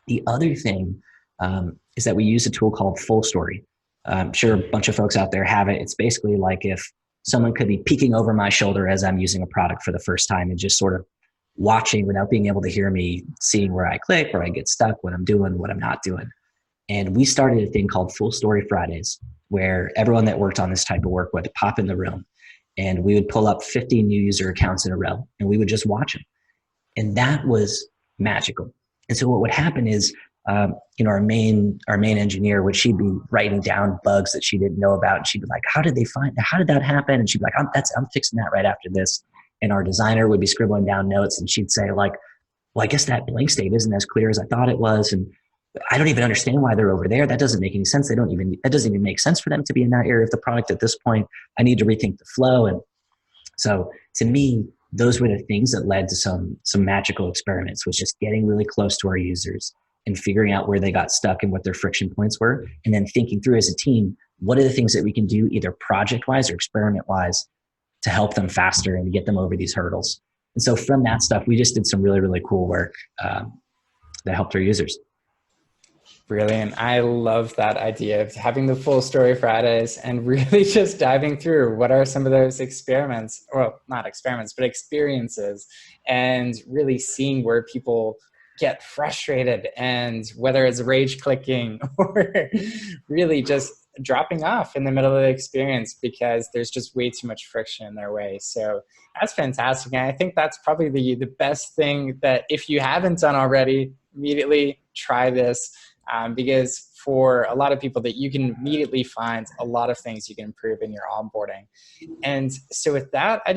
The other thing is that we use a tool called Fullstory. I'm sure a bunch of folks out there have it. It's basically like if someone could be peeking over my shoulder as I'm using a product for the first time and just sort of watching without being able to hear me, seeing where I click, where I get stuck, what I'm doing, what I'm not doing. And we started a thing called Fullstory Fridays, where everyone that worked on this type of work would pop in the room and we would pull up 50 new user accounts in a row and we would just watch them. And that was magical. And so what would happen is, our main engineer, would she'd be writing down bugs that she didn't know about, and she'd be like, how did that happen? And she'd be like, I'm fixing that right after this. And our designer would be scribbling down notes, and she'd say like, well, I guess that blank state isn't as clear as I thought it was, and I don't even understand why they're over there. That doesn't make any sense. That doesn't even make sense for them to be in that area of the product at this point. I need to rethink the flow. And so to me, those were the things that led to some magical experiments, was just getting really close to our users and figuring out where they got stuck and what their friction points were, and then thinking through as a team, what are the things that we can do either project wise or experiment wise to help them faster and to get them over these hurdles. And so from that stuff, we just did some really, really cool work that helped our users. Brilliant. I love that idea of having the full story Fridays and really just diving through what are some of those experiments, well, not experiments, but experiences, and really seeing where people get frustrated and whether it's rage clicking or really just dropping off in the middle of the experience because there's just way too much friction in their way. So that's fantastic. And I think that's probably the best thing that if you haven't done already, immediately try this. Because for a lot of people that you can immediately find a lot of things you can improve in your onboarding. And so with that, I